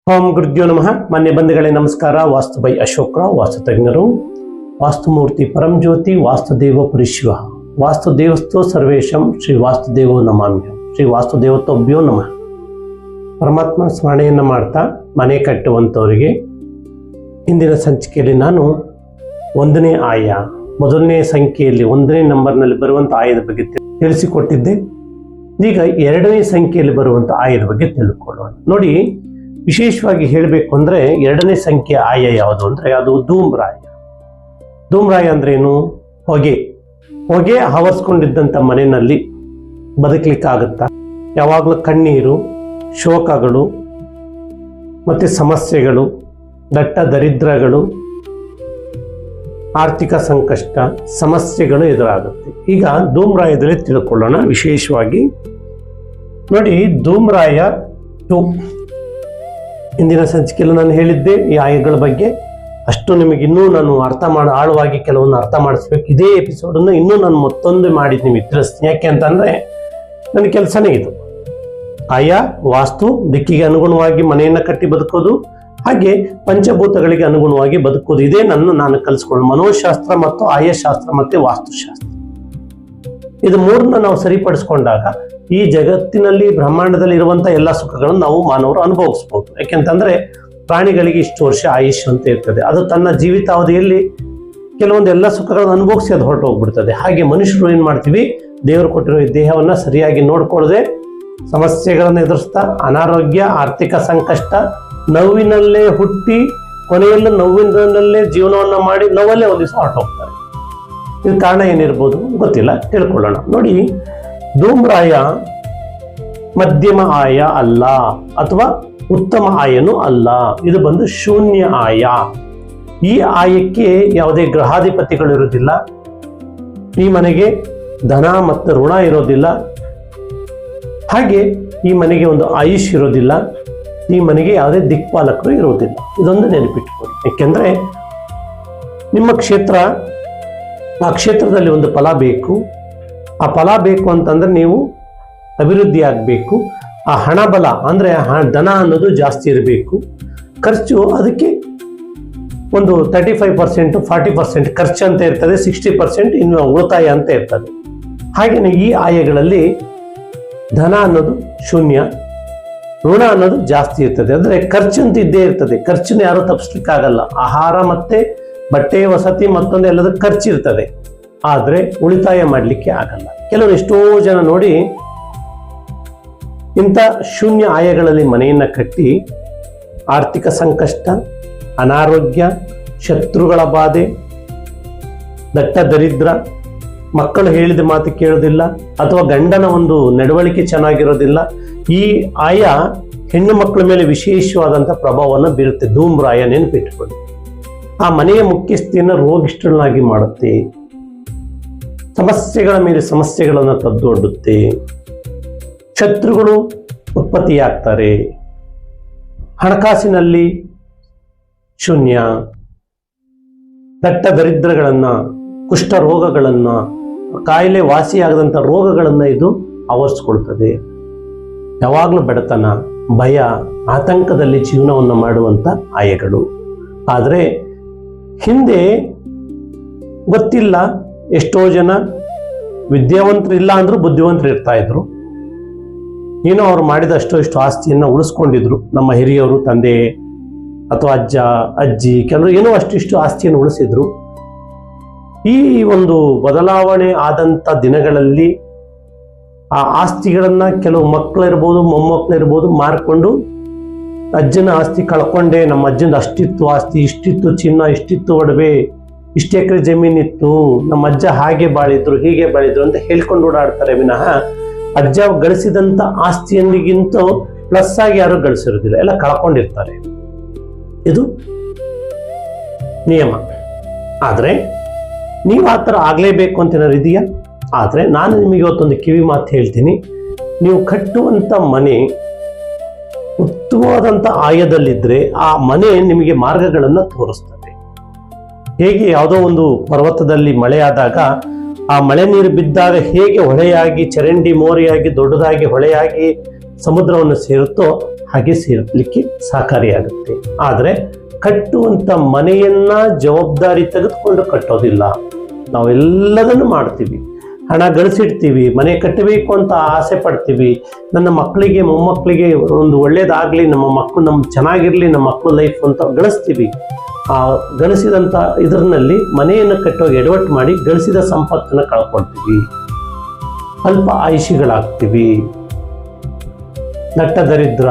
ಓಂ ಗುರುದ್ಯೋ ನಮಃ. ಮಾನ್ಯ ಬಂಧುಗಳೇ ನಮಸ್ಕಾರ. ವಾಸ್ತು ಬೈ ಅಶೋಕ್ ರಾವ್, ವಾಸ್ತು ತಜ್ಞರು, ವಾಸ್ತುಮೂರ್ತಿ ಪರಂಜ್ಯೋತಿ, ವಾಸ್ತುದೇವ ಪರಿಶಿವ, ವಾಸ್ತುದೇವಸ್ಥೋ ಸರ್ವೇಶಂ, ಶ್ರೀ ವಾಸ್ತುದೇವೋ ನಮಾಮ್ಯಂ, ಶ್ರೀ ವಾಸ್ತುದೇವತೋಭ್ಯೋ ನಮಃ. ಪರಮಾತ್ಮ ಸ್ಮರಣೆಯನ್ನು ಮಾಡ್ತಾ ಮನೆ ಕಟ್ಟುವಂಥವರಿಗೆ ಹಿಂದಿನ ಸಂಚಿಕೆಯಲ್ಲಿ ನಾನು 1ನೇ ಆಯ, ಮೊದಲನೇ ಸಂಖ್ಯೆಯಲ್ಲಿ 1ನೇ ನಂಬರ್ನಲ್ಲಿ ಬರುವಂಥ ಆಯದ ಬಗ್ಗೆ ತಿಳಿಸಿಕೊಟ್ಟಿದ್ದೆ. ಈಗ 2ನೇ ಸಂಖ್ಯೆಯಲ್ಲಿ ಬರುವಂಥ ಆಯದ ಬಗ್ಗೆ ತಿಳ್ಕೊಳ್ಳೋಣ. ನೋಡಿ, ವಿಶೇಷವಾಗಿ ಹೇಳಬೇಕು ಅಂದರೆ 2ನೇ ಸಂಖ್ಯೆ ಆಯ ಯಾವುದು ಅಂದರೆ ಅದು ಧೂಮ್ರಾಯ. ಧೂಮ್ರಾಯ ಅಂದ್ರೇನು? ಹೊಗೆ ಆವರಿಸ್ಕೊಂಡಿದ್ದಂಥ ಮನೆಯಲ್ಲಿ ಬದುಕಲಿಕ್ಕಾಗುತ್ತಾ? ಯಾವಾಗಲೂ ಕಣ್ಣೀರು, ಶೋಕಗಳು ಮತ್ತು ಸಮಸ್ಯೆಗಳು, ದಟ್ಟ ದರಿದ್ರಗಳು, ಆರ್ಥಿಕ ಸಂಕಷ್ಟ, ಸಮಸ್ಯೆಗಳು ಎದುರಾಗುತ್ತೆ. ಈಗ ಧೂಮ್ರಾಯದಲ್ಲಿ ತಿಳ್ಕೊಳ್ಳೋಣ. ವಿಶೇಷವಾಗಿ ನೋಡಿ, ಧೂಮ್ರಾಯ 2 ಹಿಂದಿನ ಸಂಚಿಕೆಯಲ್ಲಿ ನಾನು ಹೇಳಿದ್ದೆ ಈ ಆಯಗಳ ಬಗ್ಗೆ. ಅಷ್ಟು ನಿಮಗೆ ಇನ್ನೂ ನಾನು ಆಳವಾಗಿ ಕೆಲವೊಂದು ಅರ್ಥ ಮಾಡಿಸ್ಬೇಕು. ಇದೇ ಎಪಿಸೋಡನ್ನು ಇನ್ನೂ ನಾನು ಮತ್ತೊಂದು ಮಾಡಿ ನಿಮಗೆ ತಿಳಿಸ್ತೀನಿ. ಯಾಕೆ ಅಂತಂದರೆ ನನ್ನ ಕೆಲಸನೇ ಇದು. ಆಯಾ ವಾಸ್ತು ದಿಕ್ಕಿಗೆ ಅನುಗುಣವಾಗಿ ಮನೆಯನ್ನು ಕಟ್ಟಿ ಬದುಕೋದು, ಹಾಗೆ ಪಂಚಭೂತಗಳಿಗೆ ಅನುಗುಣವಾಗಿ ಬದುಕೋದು. ಇದೇ ನಾನು ಕಲಿಸ್ಕೊಳ್ಳೋದು. ಮನೋಶಾಸ್ತ್ರ ಮತ್ತು ಆಯಶಾಸ್ತ್ರ ಮತ್ತು ವಾಸ್ತುಶಾಸ್ತ್ರ, ಇದು ಮೂರನ್ನ ನಾವು ಸರಿಪಡಿಸ್ಕೊಂಡಾಗ ಈ ಜಗತ್ತಿನಲ್ಲಿ ಬ್ರಹ್ಮಾಂಡದಲ್ಲಿ ಇರುವಂಥ ಎಲ್ಲ ಸುಖಗಳನ್ನು ನಾವು ಮಾನವರು ಅನುಭವಿಸ್ಬೋದು. ಯಾಕೆಂತಂದ್ರೆ ಪ್ರಾಣಿಗಳಿಗೆ ಇಷ್ಟು ವರ್ಷ ಆಯುಷ್ ಅಂತ ಇರ್ತದೆ. ಅದು ತನ್ನ ಜೀವಿತಾವಧಿಯಲ್ಲಿ ಕೆಲವೊಂದು ಎಲ್ಲ ಸುಖಗಳನ್ನು ಅನುಭವಿಸಿ ಅದು ಹೊರಟು ಹೋಗ್ಬಿಡ್ತದೆ. ಹಾಗೆ ಮನುಷ್ಯರು ಏನು ಮಾಡ್ತೀವಿ, ದೇವರು ಕೊಟ್ಟಿರೋ ಈ ದೇಹವನ್ನು ಸರಿಯಾಗಿ ನೋಡ್ಕೊಳ್ಳದೆ ಸಮಸ್ಯೆಗಳನ್ನು ಎದುರಿಸ್ತಾ ಅನಾರೋಗ್ಯ, ಆರ್ಥಿಕ ಸಂಕಷ್ಟ, ನೋವಿನಲ್ಲೇ ಹುಟ್ಟಿ ಕೊನೆಯಲ್ಲೂ ನೋವಿನಲ್ಲೇ ಜೀವನವನ್ನು ಮಾಡಿ ನೋವಲ್ಲೇ ಒಂದು ದಿವಸ ಹೊರಟು ಹೋಗ್ತಾರೆ. ಇದು ಕಾರಣ ಏನಿರ್ಬೋದು ಗೊತ್ತಿಲ್ಲ, ತಿಳ್ಕೊಳ್ಳೋಣ. ನೋಡಿ, ಧೂಮ್ರಾಯ ಮಧ್ಯಮ ಆಯ ಅಲ್ಲ, ಅಥವಾ ಉತ್ತಮ ಆಯನೂ ಅಲ್ಲ. ಇದು ಬಂದು ಶೂನ್ಯ ಆಯ. ಈ ಆಯಕ್ಕೆ ಯಾವುದೇ ಗ್ರಹಾಧಿಪತಿಗಳು ಇರೋದಿಲ್ಲ. ಈ ಮನೆಗೆ ಧನ ಮತ್ತು ಋಣ ಇರೋದಿಲ್ಲ. ಹಾಗೆ ಈ ಮನೆಗೆ ಒಂದು ಆಯುಷ್ ಇರೋದಿಲ್ಲ. ಈ ಮನೆಗೆ ಯಾವುದೇ ದಿಕ್ಪಾಲಕರು ಇರೋದಿಲ್ಲ. ಇದೊಂದು ನೆನಪಿಟ್ಕೊಳ್ಳಿ. ಯಾಕೆಂದ್ರೆ ನಿಮ್ಮ ಕ್ಷೇತ್ರ, ಆ ಕ್ಷೇತ್ರದಲ್ಲಿ ಒಂದು ಫಲ ಬೇಕು. ಆ ಫಲ ಬೇಕು ಅಂತಂದ್ರೆ ನೀವು ಅಭಿವೃದ್ಧಿ ಆಗಬೇಕು. ಆ ಹಣ ಬಲ ಅಂದರೆ ಧನ ಅನ್ನೋದು ಜಾಸ್ತಿ ಇರಬೇಕು. ಖರ್ಚು ಅದಕ್ಕೆ ಒಂದು 35%, 40% ಖರ್ಚು ಅಂತ ಇರ್ತದೆ, 60% ಇನ್ನು ಉಳಿತಾಯ ಅಂತ ಇರ್ತದೆ. ಹಾಗೆಯೇ ಈ ಆಯಗಳಲ್ಲಿ ಧನ ಅನ್ನೋದು ಶೂನ್ಯ, ಋಣ ಅನ್ನೋದು ಜಾಸ್ತಿ ಇರ್ತದೆ. ಅಂದರೆ ಖರ್ಚು ಅಂತ ಇದ್ದೇ ಇರ್ತದೆ. ಖರ್ಚನ್ನು ಯಾರು ತಪ್ಪಿಸ್ಲಿಕ್ಕಾಗಲ್ಲ. ಆಹಾರ ಮತ್ತೆ ಬಟ್ಟೆ, ವಸತಿ, ಮತ್ತೊಂದು ಎಲ್ಲದೂ ಖರ್ಚಿರ್ತದೆ. ಆದರೆ ಉಳಿತಾಯ ಮಾಡಲಿಕ್ಕೆ ಆಗಲ್ಲ. ಕೆಲವರು ಎಷ್ಟೋ ಜನ ನೋಡಿ ಇಂಥ ಶೂನ್ಯ ಆಯಗಳಲ್ಲಿ ಮನೆಯನ್ನ ಕಟ್ಟಿ ಆರ್ಥಿಕ ಸಂಕಷ್ಟ, ಅನಾರೋಗ್ಯ, ಶತ್ರುಗಳ ಬಾಧೆ, ದಟ್ಟ ದರಿದ್ರ, ಮಕ್ಕಳು ಹೇಳಿದ ಮಾತು ಕೇಳೋದಿಲ್ಲ, ಅಥವಾ ಗಂಡನ ಒಂದು ನಡವಳಿಕೆ ಚೆನ್ನಾಗಿರೋದಿಲ್ಲ. ಈ ಆಯ ಹೆಣ್ಣು ಮಕ್ಕಳ ಮೇಲೆ ವಿಶೇಷವಾದಂಥ ಪ್ರಭಾವವನ್ನು ಬೀರುತ್ತೆ. ಧೂಮ್ರಾಯ ನೆನಪಿಟ್ಟುಕೊಳ್ಳಿ. ಆ ಮನೆಯ ಮುಖ್ಯಸ್ಥಿಯನ್ನು ರೋಗಿಷ್ಠನಾಗಿ ಮಾಡುತ್ತೆ. ಸಮಸ್ಯೆಗಳ ಮೇಲೆ ಸಮಸ್ಯೆಗಳನ್ನು ತಂದೊಡ್ಡುತ್ತೆ. ಶತ್ರುಗಳು ಉತ್ಪತ್ತಿಯಾಗ್ತಾರೆ. ಹಣಕಾಸಿನಲ್ಲಿ ಶೂನ್ಯ, ದಟ್ಟ ದರಿದ್ರಗಳನ್ನು, ಕುಷ್ಠ ರೋಗಗಳನ್ನು, ಕಾಯಿಲೆ ವಾಸಿಯಾಗದಂಥ ರೋಗಗಳನ್ನು ಇದು ಆವರಿಸ್ಕೊಳ್ತದೆ. ಯಾವಾಗಲೂ ಬಡತನ, ಭಯ, ಆತಂಕದಲ್ಲಿ ಜೀವನವನ್ನು ಮಾಡುವಂಥ ಆಯಗಳು. ಆದರೆ ಹಿಂದೆ ಗೊತ್ತಿಲ್ಲ, ಎಷ್ಟೋ ಜನ ವಿದ್ಯಾವಂತರು ಇಲ್ಲ ಅಂದ್ರೂ ಬುದ್ಧಿವಂತರು ಇರ್ತಾ ಇದ್ರು. ಏನೋ ಅವ್ರು ಮಾಡಿದ ಇಷ್ಟು ಆಸ್ತಿಯನ್ನು ಉಳಿಸ್ಕೊಂಡಿದ್ರು. ನಮ್ಮ ಹಿರಿಯವರು, ತಂದೆ ಅಥವಾ ಅಜ್ಜ, ಅಜ್ಜಿ, ಕೆಲವರು ಏನೋ ಅಷ್ಟಿಷ್ಟು ಆಸ್ತಿಯನ್ನು ಉಳಿಸಿದ್ರು. ಈ ಒಂದು ಬದಲಾವಣೆ ಆದಂಥ ದಿನಗಳಲ್ಲಿ ಆ ಆಸ್ತಿಗಳನ್ನ ಕೆಲವು ಮಕ್ಕಳಿರ್ಬೋದು, ಮೊಮ್ಮಕ್ಕಳಿರ್ಬೋದು ಮಾರ್ಕೊಂಡು ಅಜ್ಜನ ಆಸ್ತಿ ಕಳ್ಕೊಂಡೆ, ನಮ್ಮ ಅಜ್ಜನ ಅಷ್ಟಿತ್ತು ಆಸ್ತಿ, ಇಷ್ಟಿತ್ತು ಚಿನ್ನ, ಇಷ್ಟಿತ್ತು ಒಡವೆ, ಇಷ್ಟು ಎಕರೆ ಜಮೀನಿತ್ತು, ನಮ್ಮ ಅಜ್ಜ ಹಾಗೆ ಬಾಳಿದ್ರು, ಹೀಗೆ ಬಾಳಿದ್ರು ಅಂತ ಹೇಳ್ಕೊಂಡು ಓಡಾಡ್ತಾರೆ ವಿನಃ ಅಜ್ಜ ಗಳಿಸಿದಂಥ ಆಸ್ತಿಯನ್ನಿಗಿಂತ ಪ್ಲಸ್ ಆಗಿ ಯಾರು ಗಳಿಸಿರೋದಿಲ್ಲ, ಎಲ್ಲ ಕಳ್ಕೊಂಡಿರ್ತಾರೆ. ಇದು ನಿಯಮ. ಆದರೆ ನೀವು ಆ ಥರ ಆಗಲೇಬೇಕು ಅಂತ ಏನಾದ್ರು ಇದೆಯಾ? ಆದರೆ ನಾನು ನಿಮಗೆ ಇವತ್ತೊಂದು ಕಿವಿ ಮಾತು ಹೇಳ್ತೀನಿ. ನೀವು ಕಟ್ಟುವಂಥ ಮನೆ ಉತ್ತಮವಾದಂಥ ಆಯದಲ್ಲಿದ್ದರೆ ಆ ಮನೆ ನಿಮಗೆ ಮಾರ್ಗಗಳನ್ನು ತೋರಿಸ್ತದೆ. ಹೇಗೆ ಯಾವುದೋ ಒಂದು ಪರ್ವತದಲ್ಲಿ ಮಳೆ ಆದಾಗ ಆ ಮಳೆ ನೀರು ಬಿದ್ದಾಗ ಹೇಗೆ ಹೊಳೆಯಾಗಿ, ಚರಂಡಿ ಮೋರಿಯಾಗಿ, ದೊಡ್ಡದಾಗಿ ಹೊಳೆಯಾಗಿ ಸಮುದ್ರವನ್ನು ಸೇರುತ್ತೋ ಹಾಗೆ ಸೇರಲಿಕ್ಕೆ ಸಹಕಾರಿಯಾಗುತ್ತೆ. ಆದರೆ ಕಟ್ಟುವಂಥ ಮನೆಯನ್ನ ಜವಾಬ್ದಾರಿ ತೆಗೆದುಕೊಂಡು ಕಟ್ಟೋದಿಲ್ಲ. ನಾವೆಲ್ಲದನ್ನು ಮಾಡ್ತೀವಿ, ಹಣ ಗಳಿಸಿಡ್ತೀವಿ, ಮನೆ ಕಟ್ಟಬೇಕು ಅಂತ ಆಸೆ ಪಡ್ತೀವಿ, ನನ್ನ ಮಕ್ಕಳಿಗೆ ಮೊಮ್ಮಕ್ಕಳಿಗೆ ಒಂದು ಒಳ್ಳೇದಾಗಲಿ, ನಮ್ಮ ಮಕ್ಕಳು ಚೆನ್ನಾಗಿರಲಿ, ನಮ್ಮ ಮಕ್ಕಳು ಲೈಫ್ ಅಂತ ಗಳಿಸ್ತೀವಿ. ಆ ಗಳಿಸಿದಂಥ ಇದರಲ್ಲಿ ಮನೆಯನ್ನು ಕಟ್ಟೋಗಿ ಎಡವಟ್ಟು ಮಾಡಿ ಗಳಿಸಿದ ಸಂಪತ್ತನ್ನು ಕಳ್ಕೊಳ್ತೀವಿ, ಅಲ್ಪ ಆಯುಷಿಗಳಾಗ್ತೀವಿ. ದಟ್ಟ ದರಿದ್ರ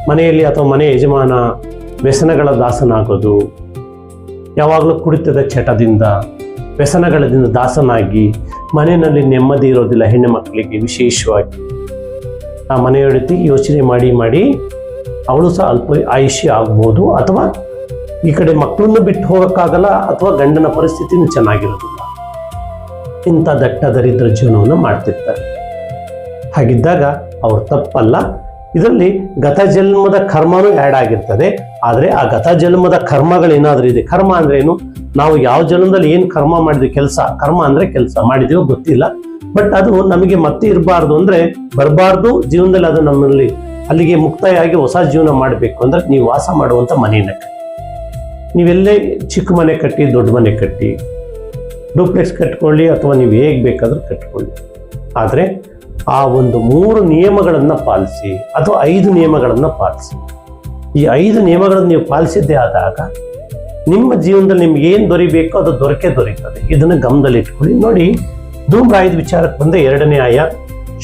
ಮನೆಯಲ್ಲಿ ಅಥವಾ ಮನೆ ಯಜಮಾನ ವ್ಯಸನಗಳ ದಾಸನಾಗೋದು, ಯಾವಾಗಲೂ ಕುಡಿತದ ಚಟದಿಂದ ವ್ಯಸನಗಳಿಂದ ದಾಸನಾಗಿ ಮನೆಯಲ್ಲಿ ನೆಮ್ಮದಿ ಇರೋದಿಲ್ಲ. ಹೆಣ್ಣು ಮಕ್ಕಳಿಗೆ ವಿಶೇಷವಾಗಿ ಆ ಮನೆಯೊಡತಿ ಯೋಚನೆ ಮಾಡಿ ಅವಳು ಸಹ ಅಲ್ಪ ಆಯುಷ್ಯ ಆಗ್ಬೋದು, ಅಥವಾ ಈ ಕಡೆ ಮಕ್ಕಳನ್ನು ಬಿಟ್ಟು ಹೋಗೋಕ್ಕಾಗಲ್ಲ, ಅಥವಾ ಗಂಡನ ಪರಿಸ್ಥಿತಿನೂ ಚೆನ್ನಾಗಿರೋದಿಲ್ಲ. ಇಂಥ ದಟ್ಟ ದರಿದ್ರ ಜೀವನವನ್ನು ಮಾಡ್ತಿರ್ತಾರೆ. ಹಾಗಿದ್ದಾಗ ಅವ್ರು ತಪ್ಪಲ್ಲ. ಇದರಲ್ಲಿ ಗತ ಜನ್ಮದ ಕರ್ಮನೂ ಆ್ಯಡ್ ಆಗಿರ್ತದೆ. ಆದರೆ ಆ ಗತ ಜನ್ಮದ ಕರ್ಮಗಳೇನಾದರೂ ಇದೆ. ಕರ್ಮ ಅಂದ್ರೆ ಏನು? ನಾವು ಯಾವ ಜನ್ಮದಲ್ಲಿ ಏನು ಕರ್ಮ ಮಾಡಿದ್ವಿ, ಕೆಲಸ, ಕರ್ಮ ಅಂದ್ರೆ ಕೆಲಸ ಮಾಡಿದೀವೋ ಗೊತ್ತಿಲ್ಲ, ಬಟ್ ಅದು ನಮಗೆ ಮತ್ತೆ ಇರಬಾರ್ದು ಅಂದ್ರೆ ಬರಬಾರ್ದು ಜೀವನದಲ್ಲಿ, ಅದು ನಮ್ಮಲ್ಲಿ ಅಲ್ಲಿಗೆ ಮುಕ್ತಾಯ ಆಗಿ ಹೊಸ ಜೀವನ ಮಾಡಬೇಕು ಅಂದ್ರೆ ನೀವು ವಾಸ ಮಾಡುವಂಥ ಮನೆಯನ್ನು ಕಟ್ಟಿ. ನೀವೆಲ್ಲೇ ಚಿಕ್ಕ ಮನೆ ಕಟ್ಟಿ, ದೊಡ್ಡ ಮನೆ ಕಟ್ಟಿ, ಡೂಪ್ಲೆಕ್ಸ್ ಕಟ್ಕೊಳ್ಳಿ, ಅಥವಾ ನೀವು ಹೇಗೆ ಬೇಕಾದ್ರೂ ಕಟ್ಕೊಳ್ಳಿ. ಆದರೆ ಆ ಒಂದು 3 ನಿಯಮಗಳನ್ನು ಪಾಲಿಸಿ, ಅಥವಾ 5 ನಿಯಮಗಳನ್ನು ಪಾಲಿಸಿ. ಈ 5 ನಿಯಮಗಳನ್ನು ನೀವು ಪಾಲಿಸಿದ್ದೇ ಆದಾಗ ನಿಮ್ಮ ಜೀವನದಲ್ಲಿ ನಿಮ್ಗೆ ಏನು ದೊರಿಬೇಕೋ ಅದು ದೊರೀತದೆ. ಇದನ್ನು ಗಮನದಲ್ಲಿ ಇಟ್ಕೊಳ್ಳಿ. ನೋಡಿ, ಧೂಮ್ರಾಯದ ವಿಚಾರಕ್ಕೆ ಬಂದರೆ 2ನೇ ಆಯ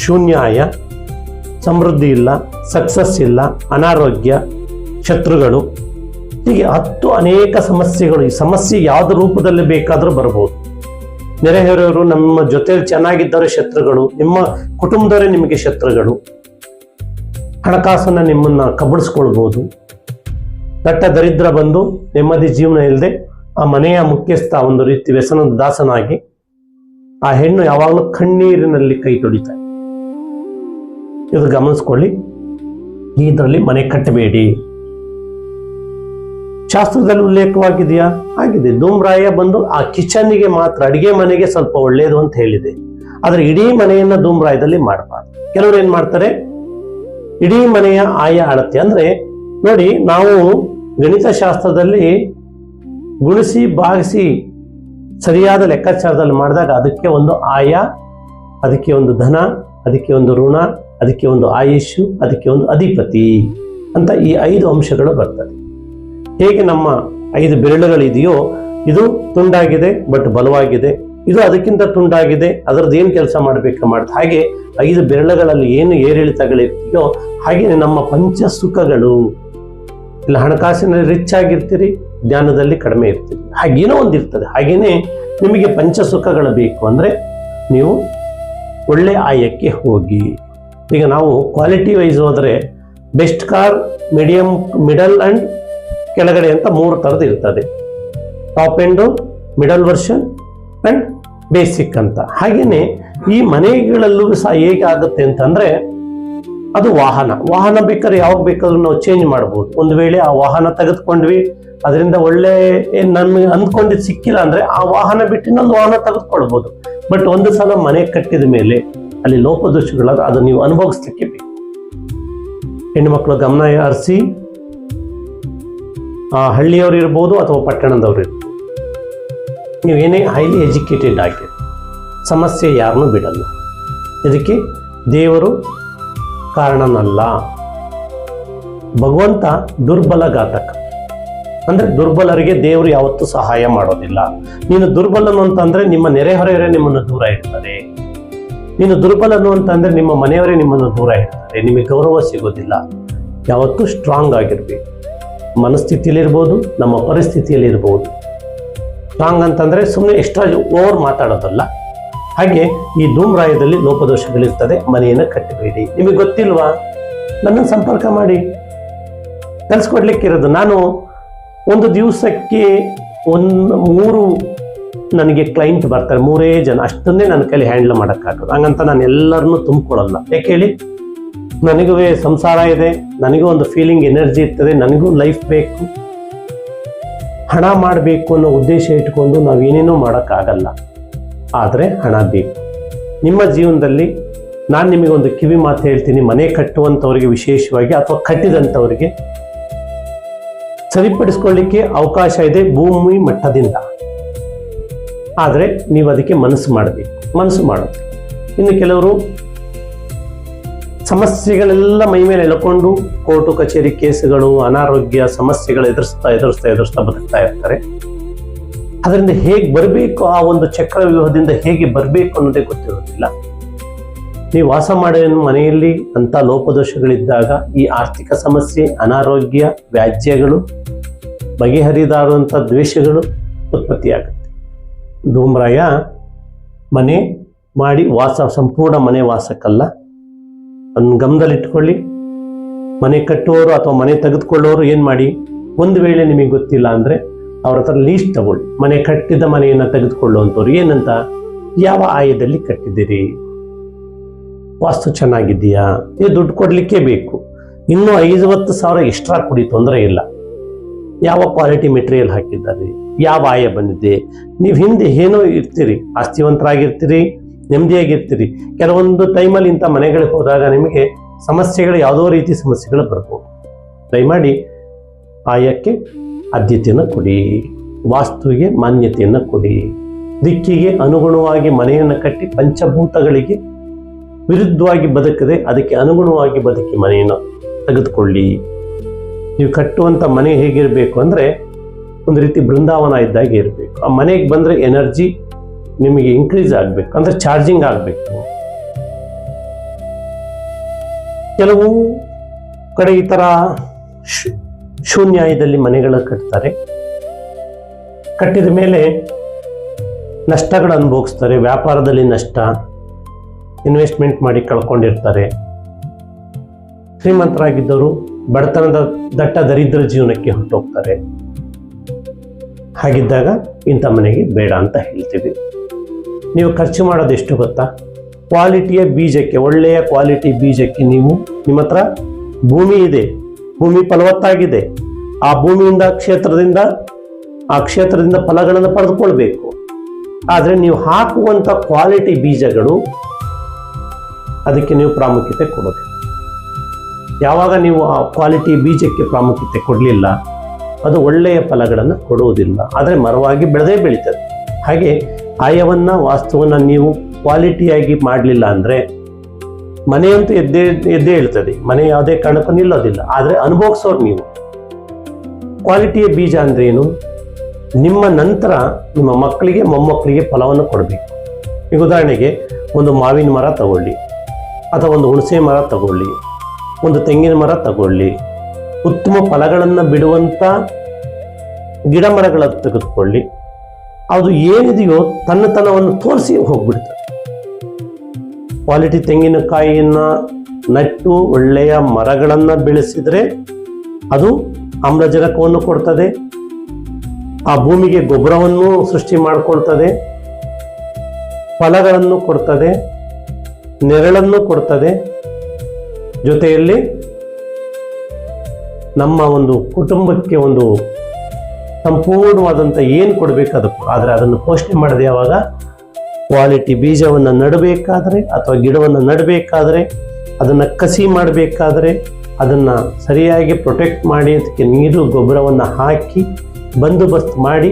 ಶೂನ್ಯ ಆಯ, ಸಮೃದ್ಧಿ ಇಲ್ಲ, ಸಕ್ಸಸ್ ಇಲ್ಲ, ಅನಾರೋಗ್ಯ, ಶತ್ರುಗಳು, ಹೀಗೆ 10 ಅನೇಕ ಸಮಸ್ಯೆಗಳು. ಈ ಸಮಸ್ಯೆ ಯಾವ್ದು ರೂಪದಲ್ಲಿ ಬೇಕಾದರೂ ಬರ್ಬೋದು. ನೆರೆಹೊರೆಯವರು ನಮ್ಮ ಜೊತೆಲಿ ಚೆನ್ನಾಗಿದ್ದವರೇ ಶತ್ರುಗಳು, ನಿಮ್ಮ ಕುಟುಂಬದವರೇ ನಿಮಗೆ ಶತ್ರುಗಳು, ಹಣಕಾಸನ್ನ ನಿಮ್ಮನ್ನ ಕಬಳಿಸ್ಕೊಳ್ಬೋದು. ದಟ್ಟ ದರಿದ್ರ ಬಂದು ನೆಮ್ಮದಿ ಜೀವನ ಇಲ್ಲದೆ ಆ ಮನೆಯ ಮುಖ್ಯಸ್ಥ ಒಂದು ರೀತಿ ವ್ಯಸನದ ದಾಸನಾಗಿ ಆ ಹೆಣ್ಣು ಯಾವಾಗಲೂ ಕಣ್ಣೀರಿನಲ್ಲಿ ಕೈ ತೊಳಿತಾರೆ. ಇದು ಗಮನಿಸ್ಕೊಳ್ಳಿ. ಇದರಲ್ಲಿ ಮನೆ ಕಟ್ಟಬೇಡಿ. ಶಾಸ್ತ್ರದಲ್ಲಿ ಉಲ್ಲೇಖವಾಗಿದೆಯಾ? ಆಗಿದೆ. ಧೂಮ್ರಾಯ ಬಂದು ಆ ಕಿಚನ್ನಿಗೆ ಮಾತ್ರ, ಅಡಿಗೆ ಮನೆಗೆ ಸ್ವಲ್ಪ ಒಳ್ಳೆಯದು ಅಂತ ಹೇಳಿದೆ. ಆದ್ರೆ ಇಡೀ ಮನೆಯನ್ನ ಧೂಮ್ರಾಯದಲ್ಲಿ ಮಾಡಬಾರ್ದು. ಕೆಲವರು ಏನ್ ಮಾಡ್ತಾರೆ, ಇಡೀ ಮನೆಯ ಆಯ ಅಳತೆ ಅಂದ್ರೆ, ನೋಡಿ, ನಾವು ಗಣಿತಶಾಸ್ತ್ರದಲ್ಲಿ ಗುಣಿಸಿ ಭಾಗಿಸಿ ಸರಿಯಾದ ಲೆಕ್ಕಾಚಾರದಲ್ಲಿ ಮಾಡಿದಾಗ ಅದಕ್ಕೆ ಒಂದು ಆಯ, ಅದಕ್ಕೆ ಒಂದು ಧನ, ಅದಕ್ಕೆ ಒಂದು ಋಣ, ಅದಕ್ಕೆ ಒಂದು ಆಯುಷು, ಅದಕ್ಕೆ ಒಂದು ಅಧಿಪತಿ ಅಂತ ಈ 5 ಅಂಶಗಳು ಬರ್ತದೆ. ಹೇಗೆ ನಮ್ಮ 5 ಬೆರಳುಗಳಿದೆಯೋ, ಇದು ತುಂಡಾಗಿದೆ ಬಟ್ ಬಲವಾಗಿದೆ, ಇದು ಅದಕ್ಕಿಂತ ತುಂಡಾಗಿದೆ, ಅದರದ್ದು ಏನು ಕೆಲಸ ಮಾಡಬೇಕು ಮಾಡುತ್ತೆ. ಹಾಗೆ 5 ಬೆರಳುಗಳಲ್ಲಿ ಏನು ಏರಿಳಿತಗಳಿರ್ತೀಯೋ ಹಾಗೇನೆ ನಮ್ಮ ಪಂಚ ಸುಖಗಳು. ಇಲ್ಲ ಹಣಕಾಸಿನಲ್ಲಿ ರಿಚ್ ಆಗಿರ್ತೀರಿ, ಜ್ಞಾನದಲ್ಲಿ ಕಡಿಮೆ ಇರ್ತೀರಿ, ಹಾಗೇನೋ ಒಂದಿರ್ತದೆ. ಹಾಗೇನೆ ನಿಮಗೆ ಪಂಚ ಸುಖಗಳು ಬೇಕು ಅಂದ್ರೆ ನೀವು ಒಳ್ಳೆ ಆಯಕ್ಕೆ ಹೋಗಿ. ಈಗ ನಾವು ಕ್ವಾಲಿಟಿ ವೈಸ್ ಹೋದ್ರೆ best car, medium, middle and ಕೆಳಗಡೆ ಅಂತ 3 ಥರದ್ದು ಇರ್ತದೆ. Top end, middle version and basic ಅಂತ. ಹಾಗೇನೆ ಈ ಮನೆಗಳಲ್ಲೂ ಸಹ ಹೇಗೆ ಆಗುತ್ತೆ ಅಂತಂದ್ರೆ, ಅದು ವಾಹನ ಬೇಕಾದ್ರೆ ಯಾವಾಗ ಬೇಕಾದ್ರೂ ನಾವು ಚೇಂಜ್ ಮಾಡ್ಬೋದು. ಒಂದು ವೇಳೆ ಆ ವಾಹನ ತೆಗೆದುಕೊಂಡ್ವಿ, ಅದರಿಂದ ಒಳ್ಳೆ ನನ್ಗೆ ಅಂದ್ಕೊಂಡಿದ್ದು ಸಿಕ್ಕಿಲ್ಲ ಅಂದ್ರೆ ಆ ವಾಹನ ಬಿಟ್ಟು ಇನ್ನೊಂದು ವಾಹನ ತೆಗೆದುಕೊಳ್ಬೋದು. ಬಟ್ ಒಂದು ಸಲ ಮನೆ ಕಟ್ಟಿದ ಮೇಲೆ ಅಲ್ಲಿ ಲೋಪದೋಷಗಳಾದ್ರೆ ಅದು ನೀವು ಅನುಭವಿಸ್ಲಿಕ್ಕೆ ಬೇಕು. ಹೆಣ್ಣು ಮಕ್ಕಳು ಗಮನ ಹರಿಸಿ, ಹಳ್ಳಿಯವರು ಇರ್ಬೋದು ಅಥವಾ ಪಟ್ಟಣದವ್ರು ಇರ್ಬೋದು, ನೀವೇನೇ ಹೈಲಿ ಎಜುಕೇಟೆಡ್ ಆಗಿ ಸಮಸ್ಯೆ ಯಾರನ್ನೂ ಬಿಡಲ್ಲ. ಇದಕ್ಕೆ ದೇವರು ಕಾರಣನಲ್ಲ. ಭಗವಂತ ದುರ್ಬಲ ಘಾತಕ ಅಂದ್ರೆ ದುರ್ಬಲರಿಗೆ ದೇವರು ಯಾವತ್ತೂ ಸಹಾಯ ಮಾಡೋದಿಲ್ಲ. ನೀನು ದುರ್ಬಲನು ಅಂತಂದ್ರೆ ನಿಮ್ಮ ನೆರೆಹೊರೆಯವರೇ ನಿಮ್ಮನ್ನು ದೂರ ಇಡ್ತಾರೆ. ನೀನು ದುರ್ಬಲನು ಅಂತಂದ್ರೆ ನಿಮ್ಮ ಮನೆಯವರೇ ನಿಮ್ಮನ್ನು ದೂರ ಇಡ್ತಾರೆ. ನಿಮಗೆ ಗೌರವ ಸಿಗೋದಿಲ್ಲ. ಯಾವತ್ತೂ ಸ್ಟ್ರಾಂಗ್ ಆಗಿರ್ಬೇಕು. ಮನಸ್ಥಿತಿಯಲ್ಲಿರ್ಬೋದು, ನಮ್ಮ ಪರಿಸ್ಥಿತಿಯಲ್ಲಿರ್ಬೋದು. ಸ್ಟ್ರಾಂಗ್ ಅಂತಂದ್ರೆ ಸುಮ್ಮನೆ ಎಕ್ಸ್ಟ್ರಾ ಓವರ್ ಮಾತಾಡೋದಲ್ಲ. ಹಾಗೆ ಈ ಧೂಮ್ರಾಯದಲ್ಲಿ ಲೋಪದೋಷಗಳಿರ್ತದೆ. ಮನೆಯನ್ನು ಕಟ್ಟಬೇಡಿ. ನಿಮಗೆ ಗೊತ್ತಿಲ್ವಾ? ನನ್ನನ್ನು ಸಂಪರ್ಕ ಮಾಡಿ, ಕಲಿಸ್ಕೊಡ್ಲಿಕ್ಕಿರೋದು. ನಾನು ಒಂದು ದಿವಸಕ್ಕೆ 3 ನನಗೆ ಕ್ಲೈಂಟ್ ಬರ್ತಾರೆ, 3 ಜನ, ಅಷ್ಟನ್ನೇ ನನ್ನ ಕೈಲಿ ಹ್ಯಾಂಡಲ್ ಮಾಡೋಕ್ಕಾಗೋದು. ಹಂಗಂತ ನಾನು ಎಲ್ಲರನ್ನೂ ತುಂಬಿಕೊಳ್ಳಲ್ಲ. ಯಾಕೆ ಹೇಳಿ? ನನಗೂ ಸಂಸಾರ ಇದೆ, ನನಗೂ ಒಂದು ಫೀಲಿಂಗ್ ಎನರ್ಜಿ ಇರ್ತದೆ, ನನಗೂ ಲೈಫ್ ಬೇಕು. ಹಣ ಮಾಡಬೇಕು ಅನ್ನೋ ಉದ್ದೇಶ ಇಟ್ಕೊಂಡು ನಾವೇನೇನೂ ಮಾಡೋಕ್ಕಾಗಲ್ಲ. ಆದರೆ ಹಣ ಬೇಕು. ನಿಮ್ಮ ಜೀವನದಲ್ಲಿ ನಾನು ನಿಮಗೊಂದು ಕಿವಿ ಮಾತು ಹೇಳ್ತೀನಿ, ಮನೆ ಕಟ್ಟುವಂಥವ್ರಿಗೆ ವಿಶೇಷವಾಗಿ ಅಥವಾ ಕಟ್ಟಿದಂಥವ್ರಿಗೆ ಸರಿಪಡಿಸ್ಕೊಳ್ಳಿಕ್ಕೆ ಅವಕಾಶ ಇದೆ ಭೂಮಿ ಮಟ್ಟದಿಂದ. ಆದರೆ ನೀವು ಅದಕ್ಕೆ ಮನಸ್ಸು ಮಾಡೋದು. ಇನ್ನು ಕೆಲವರು ಸಮಸ್ಯೆಗಳೆಲ್ಲ ಮೈ ಮೇಲೆ ಎಳ್ಕೊಂಡು ಕೋರ್ಟು ಕಚೇರಿ ಕೇಸುಗಳು, ಅನಾರೋಗ್ಯ ಸಮಸ್ಯೆಗಳು ಎದುರಿಸ್ತಾ ಬದುಕ್ತಾ ಇರ್ತಾರೆ. ಅದರಿಂದ ಹೇಗೆ ಬರಬೇಕು, ಆ ಒಂದು ಚಕ್ರವ್ಯೂಹದಿಂದ ಹೇಗೆ ಬರಬೇಕು ಅನ್ನೋದೇ ಗೊತ್ತಿರೋದಿಲ್ಲ. ನೀವು ವಾಸ ಮಾಡೋ ಮನೆಯಲ್ಲಿ ಅಂಥ ಲೋಪದೋಷಗಳಿದ್ದಾಗ ಈ ಆರ್ಥಿಕ ಸಮಸ್ಯೆ, ಅನಾರೋಗ್ಯ, ವ್ಯಾಜ್ಯಗಳು, ಬಗೆಹರಿದಾರುವಂಥ ದ್ವೇಷಗಳು ಉತ್ಪತ್ತಿಯಾಗುತ್ತೆ. ಧೂಮ್ರಾಯ ಮನೆ ಮಾಡಿ ಸಂಪೂರ್ಣ ಮನೆ ವಾಸಕ್ಕಲ್ಲ. ಅದನ್ನು ಗಮನದಲ್ಲಿಟ್ಕೊಳ್ಳಿ. ಮನೆ ಕಟ್ಟುವವರು ಅಥವಾ ಮನೆ ತೆಗೆದುಕೊಳ್ಳೋರು ಏನು ಮಾಡಿ, ಒಂದು ವೇಳೆ ನಿಮಗೆ ಗೊತ್ತಿಲ್ಲ ಅಂದರೆ ಅವ್ರ ಹತ್ರ ಲೀಸ್ಟ್ ತಗೊಳ್ಳಿ. ಮನೆ ಕಟ್ಟಿದ ಮನೆಯನ್ನು ತೆಗೆದುಕೊಳ್ಳುವಂಥವ್ರು ಏನಂತ, ಯಾವ ಆಯದಲ್ಲಿ ಕಟ್ಟಿದ್ದೀರಿ, ವಾಸ್ತು ಚೆನ್ನಾಗಿದೆಯಾ, ನೀವು ದುಡ್ಡು ಕೊಡಲಿಕ್ಕೆ ಬೇಕು, ಇನ್ನೂ 50,000 ಎಕ್ಸ್ಟ್ರಾ ಕೊಡಿ, ತೊಂದರೆ ಇಲ್ಲ, ಯಾವ ಕ್ವಾಲಿಟಿ ಮೆಟೀರಿಯಲ್ ಹಾಕಿದ್ದಾರೆ, ಯಾವ ಆಯ ಬಂದಿದೆ. ನೀವು ಹಿಂದೆ ಏನೋ ಇರ್ತೀರಿ, ಆಸ್ತಿವಂತರಾಗಿರ್ತೀರಿ, ನೆಮ್ಮದಿಯಾಗಿರ್ತೀರಿ. ಕೆಲವೊಂದು ಟೈಮಲ್ಲಿ ಇಂಥ ಮನೆಗಳಿಗೆ ಹೋದಾಗ ನಿಮಗೆ ಸಮಸ್ಯೆಗಳು, ಯಾವುದೋ ರೀತಿ ಸಮಸ್ಯೆಗಳು ಬರ್ಬೋದು. ದಯಮಾಡಿ ಆಯಕ್ಕೆ ಆದ್ಯತೆಯನ್ನು ಕೊಡಿ, ವಾಸ್ತುವಿಗೆ ಮಾನ್ಯತೆಯನ್ನು ಕೊಡಿ, ದಿಕ್ಕಿಗೆ ಅನುಗುಣವಾಗಿ ಮನೆಯನ್ನು ಕಟ್ಟಿ ಪಂಚಭೂತಗಳಿಗೆ ವಿರುದ್ಧವಾಗಿ ಬದುಕದೆ ಅದಕ್ಕೆ ಅನುಗುಣವಾಗಿ ಬದುಕಿ ಮನೆಯನ್ನು ತೆಗೆದುಕೊಳ್ಳಿ. ನೀವು ಕಟ್ಟುವಂಥ ಮನೆ ಹೇಗಿರಬೇಕು ಅಂದರೆ ಒಂದು ರೀತಿ ಬೃಂದಾವನ ಇದ್ದಾಗೆ ಇರಬೇಕು. ಆ ಮನೆಗೆ ಬಂದರೆ ಎನರ್ಜಿ ನಿಮಗೆ ಇನ್ಕ್ರೀಸ್ ಆಗಬೇಕು, ಅಂದರೆ ಚಾರ್ಜಿಂಗ್ ಆಗಬೇಕು. ಕೆಲವು ಕಡೆ ಈ ಥರ ಶೂನ್ಯಾಯದಲ್ಲಿ ಮನೆಗಳು ಕಟ್ತಾರೆ. ಕಟ್ಟಿದ ಮೇಲೆ ನಷ್ಟಗಳು ಅನುಭವಿಸ್ತಾರೆ. ವ್ಯಾಪಾರದಲ್ಲಿ ನಷ್ಟ, ಇನ್ವೆಸ್ಟ್ಮೆಂಟ್ ಮಾಡಿ ಕಳ್ಕೊಂಡಿರ್ತಾರೆ. ಶ್ರೀಮಂತರಾಗಿದ್ದವರು ಬಡತನದ ದಟ್ಟ ದರಿದ್ರ ಜೀವನಕ್ಕೆ ಹೊರಟೋಗ್ತಾರೆ. ಹಾಗಿದ್ದಾಗ ಇಂಥ ಮನೆಗೆ ಬೇಡ ಅಂತ ಹೇಳ್ತೀವಿ. ನೀವು ಖರ್ಚು ಮಾಡೋದು ಎಷ್ಟು ಗೊತ್ತಾ? ಕ್ವಾಲಿಟಿಯ ಬೀಜಕ್ಕೆ, ಒಳ್ಳೆಯ ಕ್ವಾಲಿಟಿ ಬೀಜಕ್ಕೆ ನೀವು, ನಿಮ್ಮ ಹತ್ರ ಭೂಮಿ ಇದೆ, ಭೂಮಿ ಫಲವತ್ತಾಗಿದೆ, ಆ ಭೂಮಿಯಿಂದ ಆ ಕ್ಷೇತ್ರದಿಂದ ಫಲಗಳನ್ನು ಪಡೆದುಕೊಳ್ಬೇಕು. ಆದರೆ ನೀವು ಹಾಕುವಂಥ ಕ್ವಾಲಿಟಿ ಬೀಜಗಳು, ಅದಕ್ಕೆ ನೀವು ಪ್ರಾಮುಖ್ಯತೆ ಕೊಡೋದು. ಯಾವಾಗ ನೀವು ಆ ಕ್ವಾಲಿಟಿ ಬೀಜಕ್ಕೆ ಪ್ರಾಮುಖ್ಯತೆ ಕೊಡಲಿಲ್ಲ, ಅದು ಒಳ್ಳೆಯ ಫಲಗಳನ್ನು ಕೊಡುವುದಿಲ್ಲ, ಆದರೆ ಮರವಾಗಿ ಬೆಳೀತದೆ. ಹಾಗೆ ಆಯವನ್ನು, ವಾಸ್ತುವನ್ನು ನೀವು ಕ್ವಾಲಿಟಿಯಾಗಿ ಮಾಡಲಿಲ್ಲ ಅಂದರೆ ಮನೆಯಂತೂ ಎದ್ದೇ ಹೇಳ್ತದೆ, ಮನೆ ಯಾವುದೇ ಕಾರಣಕ್ಕೂ ನಿಲ್ಲೋದಿಲ್ಲ. ಆದರೆ ಅನುಭವಿಸೋರು ನೀವು. ಕ್ವಾಲಿಟಿಯ ಬೀಜ ಅಂದ್ರೆ ಏನು? ನಿಮ್ಮ ನಂತರ ನಿಮ್ಮ ಮಕ್ಕಳಿಗೆ, ಮೊಮ್ಮಕ್ಕಳಿಗೆ ಫಲವನ್ನು ಕೊಡಬೇಕು. ಈಗ ಉದಾಹರಣೆಗೆ ಒಂದು ಮಾವಿನ ಮರ ತಗೊಳ್ಳಿ, ಅಥವಾ ಒಂದು ಹುಣಸೆ ಮರ ತಗೊಳ್ಳಿ, ಒಂದು ತೆಂಗಿನ ಮರ ತಗೊಳ್ಳಿ, ಉತ್ತಮ ಫಲಗಳನ್ನು ಬಿಡುವಂಥ ಗಿಡ ಮರಗಳನ್ನು ತೆಗೆದುಕೊಳ್ಳಿ. ಅದು ಏನಿದೆಯೋ ತನ್ನತನವನ್ನು ತೋರಿಸಿ ಹೋಗ್ಬಿಡ್ತದೆ. ಕ್ವಾಲಿಟಿ ತೆಂಗಿನಕಾಯಿಯನ್ನು ನಟ್ಟು ಒಳ್ಳೆಯ ಮರಗಳನ್ನು ಬೆಳೆಸಿದರೆ ಅದು ಆಮ್ಲಜನಕವನ್ನು ಕೊಡ್ತದೆ, ಆ ಭೂಮಿಗೆ ಗೊಬ್ಬರವನ್ನು ಸೃಷ್ಟಿ ಮಾಡಿಕೊಳ್ತದೆ, ಫಲಗಳನ್ನು ಕೊಡ್ತದೆ, ನೆರಳನ್ನು ಕೊಡ್ತದೆ. ಜೊತೆಯಲ್ಲಿ ನಮ್ಮ ಒಂದು ಕುಟುಂಬಕ್ಕೆ ಒಂದು ಸಂಪೂರ್ಣವಾದಂಥ ಏನು ಕೊಡಬೇಕು ಅದಕ್ಕೂ. ಆದರೆ ಅದನ್ನು ಪೋಷಣೆ ಮಾಡದೆ ಯಾವಾಗ ಕ್ವಾಲಿಟಿ ಬೀಜವನ್ನು ನೆಡಬೇಕಾದ್ರೆ ಅಥವಾ ಗಿಡವನ್ನು ನೆಡಬೇಕಾದ್ರೆ, ಅದನ್ನು ಕಸಿ ಮಾಡಬೇಕಾದ್ರೆ, ಅದನ್ನು ಸರಿಯಾಗಿ ಪ್ರೊಟೆಕ್ಟ್ ಮಾಡಿ ಅದಕ್ಕೆ ನೀರು ಗೊಬ್ಬರವನ್ನು ಹಾಕಿ ಬಂದೋಬಸ್ತ್ ಮಾಡಿ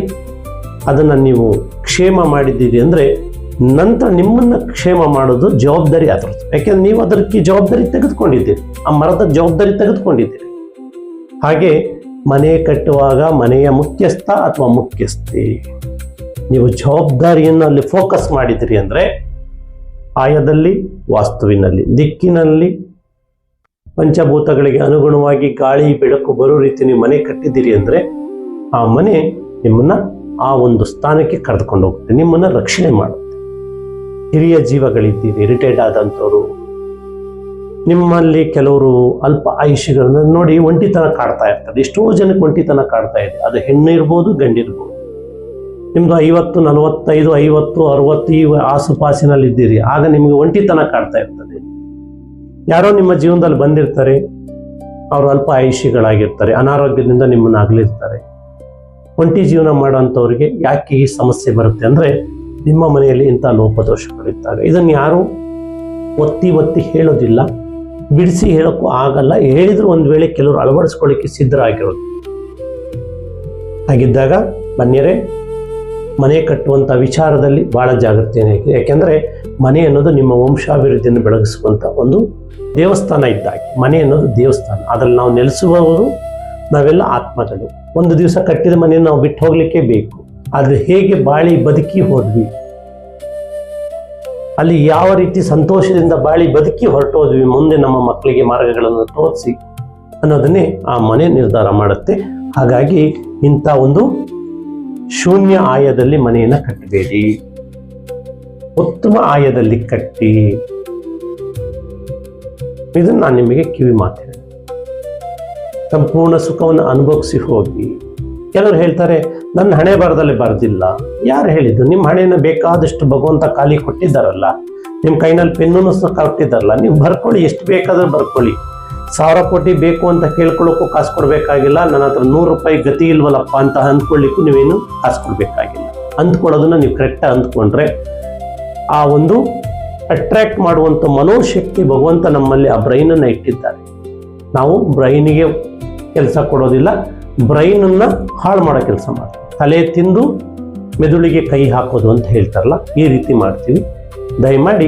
ಅದನ್ನು ನೀವು ಕ್ಷೇಮ ಮಾಡಿದ್ದೀರಿ ಅಂದರೆ ನಂತರ ನಿಮ್ಮನ್ನು ಕ್ಷೇಮ ಮಾಡೋದು ಜವಾಬ್ದಾರಿ ಅದರದ್ದು. ಯಾಕೆಂದ್ರೆ ನೀವು ಅದಕ್ಕೆ ಜವಾಬ್ದಾರಿ ತೆಗೆದುಕೊಂಡಿದ್ದೀರಿ, ಆ ಮರದ ಜವಾಬ್ದಾರಿ ತೆಗೆದುಕೊಂಡಿದ್ದೀರಿ. ಹಾಗೆ ಮನೆ ಕಟ್ಟುವಾಗ ಮನೆಯ ಮುಖ್ಯಸ್ಥ ಅಥವಾ ಮುಖ್ಯಸ್ಥೆ ನೀವು ಜವಾಬ್ದಾರಿಯನ್ನು ಅಲ್ಲಿ ಫೋಕಸ್ ಮಾಡಿದಿರಿ ಅಂದರೆ ಆಯದಲ್ಲಿ, ವಾಸ್ತುವಿನಲ್ಲಿ, ದಿಕ್ಕಿನಲ್ಲಿ, ಪಂಚಭೂತಗಳಿಗೆ ಅನುಗುಣವಾಗಿ ಗಾಳಿ ಬೆಳಕು ಬರೋ ರೀತಿ ನೀವು ಮನೆ ಕಟ್ಟಿದ್ದೀರಿ ಅಂದರೆ ಆ ಮನೆ ನಿಮ್ಮನ್ನ ಆ ಒಂದು ಸ್ಥಾನಕ್ಕೆ ಕರೆದುಕೊಂಡು ಹೋಗುತ್ತೆ, ನಿಮ್ಮನ್ನ ರಕ್ಷಣೆ ಮಾಡುತ್ತೆ. ಹಿರಿಯ ಜೀವಗಳಿದ್ದೀರಿ, ರಿಟೈರ್ಡ್ ಆದಂಥವ್ರು, ನಿಮ್ಮಲ್ಲಿ ಕೆಲವರು ಅಲ್ಪ ಆಯುಷ್ಯಗಳನ್ನ ನೋಡಿ ಒಂಟಿತನ ಕಾಡ್ತಾ ಇರ್ತದೆ. ಎಷ್ಟೋ ಜನಕ್ಕೆ ಒಂಟಿತನ ಕಾಡ್ತಾ ಇದೆ. ಅದು ಹೆಣ್ಣು ಇರ್ಬೋದು, ಗಂಡಿರ್ಬೋದು. ನಿಮ್ದು 50, 45, 50, 60 ಈ ಆಸುಪಾಸಿನಲ್ಲಿದ್ದೀರಿ, ಆಗ ನಿಮಗೆ ಒಂಟಿತನ ಕಾಡ್ತಾ ಇರ್ತದೆ. ಯಾರೋ ನಿಮ್ಮ ಜೀವನದಲ್ಲಿ ಬಂದಿರ್ತಾರೆ, ಅವರು ಅಲ್ಪ ಆಯುಷ್ಯಗಳಾಗಿರ್ತಾರೆ, ಅನಾರೋಗ್ಯದಿಂದ ನಿಮ್ಮನ್ನು ಅಗಲಿರ್ತಾರೆ. ಒಂಟಿ ಜೀವನ ಮಾಡೋಂಥವ್ರಿಗೆ ಯಾಕೆ ಈ ಸಮಸ್ಯೆ ಬರುತ್ತೆ ಅಂದರೆ ನಿಮ್ಮ ಮನೆಯಲ್ಲಿ ಇಂಥ ಲೋಪದೋಷಗಳಿದ್ದಾಗ. ಇದನ್ನು ಯಾರು ಒತ್ತಿ ಒತ್ತಿ ಹೇಳೋದಿಲ್ಲ, ಬಿಡಿಸಿ ಹೇಳೋಕ್ಕೂ ಆಗಲ್ಲ. ಹೇಳಿದ್ರು ಒಂದು ವೇಳೆ ಕೆಲವರು ಅಳವಡಿಸ್ಕೊಳ್ಳಿಕ್ಕೆ ಸಿದ್ಧರಾಗಿರೋದು. ಹಾಗಿದ್ದಾಗ ಬನ್ನಿರೆ, ಮನೆ ಕಟ್ಟುವಂಥ ವಿಚಾರದಲ್ಲಿ ಭಾಳ ಜಾಗೃತಿಯನ್ನು. ಯಾಕೆಂದರೆ ಮನೆ ಅನ್ನೋದು ನಿಮ್ಮ ವಂಶಾಭಿವೃದ್ಧಿಯನ್ನು ಬೆಳಗಿಸುವಂಥ ಒಂದು ದೇವಸ್ಥಾನ ಇದ್ದಾಗೆ. ಮನೆ ಅನ್ನೋದು ದೇವಸ್ಥಾನ, ಅದರಲ್ಲಿ ನಾವು ನೆಲೆಸುವವರು ನಾವೆಲ್ಲ ಆತ್ಮಗಳು. ಒಂದು ದಿವಸ ಕಟ್ಟಿದ ಮನೆಯನ್ನು ನಾವು ಬಿಟ್ಟು ಹೋಗ್ಲಿಕ್ಕೆ ಬೇಕು. ಆದರೆ ಹೇಗೆ ಬಾಳಿ ಬದುಕಿ ಹೋದ್ವಿ, ಅಲ್ಲಿ ಯಾವ ರೀತಿ ಸಂತೋಷದಿಂದ ಬಾಳಿ ಬದುಕಿ ಹೊರಟೋದ್ವಿ, ಮುಂದೆ ನಮ್ಮ ಮಕ್ಕಳಿಗೆ ಮಾರ್ಗಗಳನ್ನು ತೋರಿಸಿ ಅನ್ನೋದನ್ನೇ ಆ ಮನೆ ನಿರ್ಧಾರ ಮಾಡುತ್ತೆ. ಹಾಗಾಗಿ ಇಂಥ ಒಂದು ಶೂನ್ಯ ಆಯದಲ್ಲಿ ಮನೆಯನ್ನು ಕಟ್ಟಬೇಡಿ, ಉತ್ತಮ ಆಯದಲ್ಲಿ ಕಟ್ಟಿ. ಇದನ್ನು ನಾನು ನಿಮಗೆ ಕಿವಿ ಮಾತೇನೆ. ಸಂಪೂರ್ಣ ಸುಖವನ್ನು ಅನುಭವಿಸಿ ಹೋಗಿ. ಕೆಲವರು ಹೇಳ್ತಾರೆ ನನ್ನ ಹಣೆ ಬರದಲ್ಲಿ ಬರೆದಿಲ್ಲ. ಯಾರು ಹೇಳಿದ್ದು? ನಿಮ್ಮ ಹಣೆಯನ್ನು ಬೇಕಾದಷ್ಟು ಭಗವಂತ ಖಾಲಿ ಕೊಟ್ಟಿದ್ದಾರಲ್ಲ, ನಿಮ್ಮ ಕೈನಲ್ಲಿ ಪೆನ್ನನ್ನು ಸಹ ಕೊಟ್ಟಿದ್ದಾರಲ್ಲ, ನೀವು ಬರ್ಕೊಳ್ಳಿ, ಎಷ್ಟು ಬೇಕಾದ್ರೂ ಬರ್ಕೊಳ್ಳಿ. 1000 ಕೋಟಿ ಬೇಕು ಅಂತ ಕೇಳ್ಕೊಳ್ಳೋಕ್ಕೂ ಕಾಸು ಕೊಡಬೇಕಾಗಿಲ್ಲ. ನನ್ನ ಹತ್ರ 100 ರೂಪಾಯಿ ಗತಿ ಇಲ್ವಲ್ಲಪ್ಪ ಅಂತ ಅಂದ್ಕೊಳ್ಳಿಕ್ಕೂ ನೀವೇನು ಕಾಸು ಕೊಡಬೇಕಾಗಿಲ್ಲ. ಅಂದ್ಕೊಳ್ಳೋದನ್ನ ನೀವು ಕರೆಕ್ಟಾಗಿ ಅಂದ್ಕೊಂಡ್ರೆ ಆ ಒಂದು ಅಟ್ರಾಕ್ಟ್ ಮಾಡುವಂಥ ಮನೋಶಕ್ತಿ ಭಗವಂತ ನಮ್ಮಲ್ಲಿ ಆ ಬ್ರೈನನ್ನು ಇಟ್ಟಿದ್ದಾರೆ. ನಾವು ಬ್ರೈನಿಗೆ ಕೆಲಸ ಕೊಡೋದಿಲ್ಲ, ಬ್ರೈನನ್ನು ಹಾಳು ಮಾಡೋ ಕೆಲಸ ಮಾಡ್ತೀವಿ. ತಲೆ ತಿಂದು ಮೆದುಳಿಗೆ ಕೈ ಹಾಕೋದು ಅಂತ ಹೇಳ್ತಾರಲ್ಲ, ಈ ರೀತಿ ಮಾಡ್ತೀವಿ. ದಯಮಾಡಿ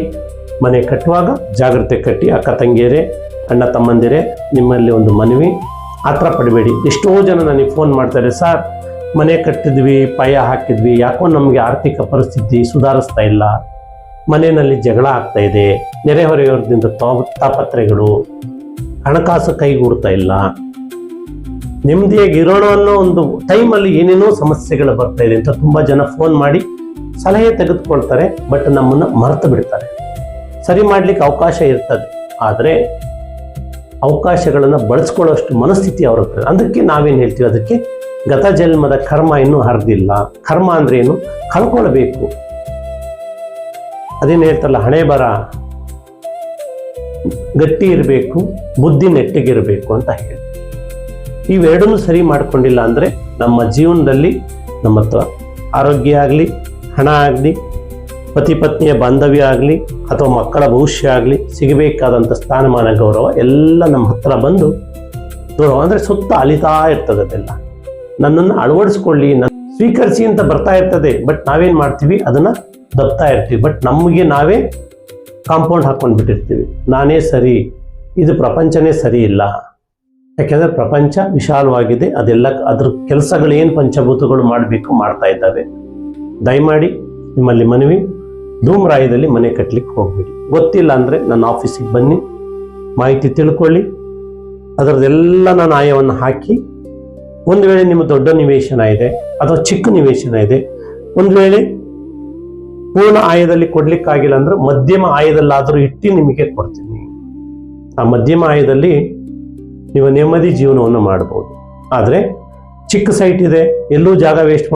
ಮನೆ ಕಟ್ಟುವಾಗ ಜಾಗ್ರತೆ ಕಟ್ಟಿ. ಅಕ್ಕ ತಂಗಿಯರೇ, ಅಣ್ಣ ತಮ್ಮಂದಿರೇ, ನಿಮ್ಮಲ್ಲಿ ಒಂದು ಮನವಿ, ಆತರ ಪಡಬೇಡಿ. ಎಷ್ಟೋ ಜನ ನನಗೆ ಫೋನ್ ಮಾಡ್ತಾರೆ, ಸರ್ ಮನೆ ಕಟ್ಟಿದ್ವಿ, ಪಾಯ ಹಾಕಿದ್ವಿ, ಯಾಕೋ ನಮಗೆ ಆರ್ಥಿಕ ಪರಿಸ್ಥಿತಿ ಸುಧಾರಿಸ್ತಾ ಇಲ್ಲ, ಮನೆಯಲ್ಲಿ ಜಗಳ ಆಗ್ತಾ ಇದೆ, ನೆರೆಹೊರೆಯವರಿಂದ ತಾಪತ್ರೆಗಳು, ಹಣಕಾಸು ಕೈಗೂಡ್ತಾ ಇಲ್ಲ, ನೆಮ್ಮದಿಯಾಗಿ ಇರೋಣ ಅನ್ನೋ ಒಂದು ಟೈಮಲ್ಲಿ ಏನೇನೋ ಸಮಸ್ಯೆಗಳು ಬರ್ತಾ ಇದೆ ಅಂತ ತುಂಬ ಜನ ಫೋನ್ ಮಾಡಿ ಸಲಹೆ ತೆಗೆದುಕೊಳ್ತಾರೆ. ಬಟ್ ನಮ್ಮನ್ನು ಮರೆತು ಬಿಡ್ತಾರೆ. ಸರಿ ಮಾಡಲಿಕ್ಕೆ ಅವಕಾಶ ಇರ್ತದೆ, ಆದರೆ ಅವಕಾಶಗಳನ್ನು ಬಳಸ್ಕೊಳ್ಳೋಷ್ಟು ಮನಸ್ಥಿತಿ ಅವ್ರಿಗೆ. ಅದಕ್ಕೆ ನಾವೇನು ಹೇಳ್ತೀವಿ, ಅದಕ್ಕೆ ಗತ ಜನ್ಮದ ಕರ್ಮ ಇನ್ನೂ ಹರಿದಿಲ್ಲ. ಕರ್ಮ ಅಂದ್ರೆ ಏನು? ಕಳ್ಕೊಳ್ಬೇಕು. ಅದೇನು ಹೇಳ್ತಾರಲ್ಲ, ಹಣೆ ಬರ ಗಟ್ಟಿ ಇರಬೇಕು, ಬುದ್ಧಿ ನೆಟ್ಟಿಗಿರಬೇಕು ಅಂತ ಹೇಳಿ. ಇವೆರಡನ್ನೂ ಸರಿ ಮಾಡ್ಕೊಂಡಿಲ್ಲ ಅಂದರೆ ನಮ್ಮ ಜೀವನದಲ್ಲಿ ನಮ್ಮ ಆರೋಗ್ಯ ಆಗಲಿ, ಹಣ ಆಗಲಿ, ಪತಿ ಪತ್ನಿಯ ಬಾಂಧವ್ಯ ಆಗಲಿ, ಅಥವಾ ಮಕ್ಕಳ ಭವಿಷ್ಯ ಆಗಲಿ, ಸಿಗಬೇಕಾದಂಥ ಸ್ಥಾನಮಾನ ಗೌರವ ಎಲ್ಲ ನಮ್ಮ ಹತ್ರ ಬಂದು ದೂರ ಅಂದರೆ ಸುತ್ತ ಅಲಿತಾ ಇರ್ತದೆ. ಅದೆಲ್ಲ ನನ್ನನ್ನು ಅಳವಡಿಸ್ಕೊಳ್ಳಿ, ಸ್ವೀಕರಿಸಿ ಅಂತ ಬರ್ತಾ ಇರ್ತದೆ. ಬಟ್ ನಾವೇನು ಮಾಡ್ತೀವಿ, ಅದನ್ನು ದಬ್ತಾ ಇರ್ತೀವಿ. ಬಟ್ ನಮಗೆ ನಾವೇ ಕಾಂಪೌಂಡ್ ಹಾಕೊಂಡು ಬಿಟ್ಟಿರ್ತೀವಿ. ನಾನೇ ಸರಿ, ಇದು ಪ್ರಪಂಚನೇ ಸರಿ ಇಲ್ಲ. ಯಾಕೆಂದರೆ ಪ್ರಪಂಚ ವಿಶಾಲವಾಗಿದೆ, ಅದೆಲ್ಲ ಅದ್ರ ಕೆಲಸಗಳು ಏನು ಪಂಚಭೂತಗಳು ಮಾಡಬೇಕು ಮಾಡ್ತಾ ಇದ್ದಾವೆ. ದಯಮಾಡಿ ನಿಮ್ಮಲ್ಲಿ ಮನವಿ, ಧೂಮ್ರಾಯದಲ್ಲಿ ಮನೆ ಕಟ್ಟಲಿಕ್ಕೆ ಹೋಗ್ಬೇಡಿ. ಗೊತ್ತಿಲ್ಲ ಅಂದರೆ ನನ್ನ ಆಫೀಸಿಗೆ ಬನ್ನಿ, ಮಾಹಿತಿ ತಿಳ್ಕೊಳ್ಳಿ, ಅದರದ್ದೆಲ್ಲ ನಾನು ಆಯವನ್ನು ಹಾಕಿ, ಒಂದು ವೇಳೆ ನಿಮ್ಮ ದೊಡ್ಡ ನಿವೇಶನ ಇದೆ ಅಥವಾ ಚಿಕ್ಕ ನಿವೇಶನ ಇದೆ, ಒಂದು ವೇಳೆ ಪೂರ್ಣ ಆಯದಲ್ಲಿ ಕೊಡ್ಲಿಕ್ಕಾಗಿಲ್ಲ ಅಂದ್ರೆ ಮಧ್ಯಮ ಆಯದಲ್ಲಾದರೂ ಇಟ್ಟು ನಿಮಗೆ ಕೊಡ್ತೀನಿ. ಆ ಮಧ್ಯಮ ಆಯದಲ್ಲಿ ನೀವು ನೆಮ್ಮದಿ ಜೀವನವನ್ನು ಮಾಡಬಹುದು. ಆದರೆ ಚಿಕ್ಕ ಸೈಟ್ ಇದೆ, ಎಲ್ಲೂ ಜಾಗ ವೇಸ್ಟ್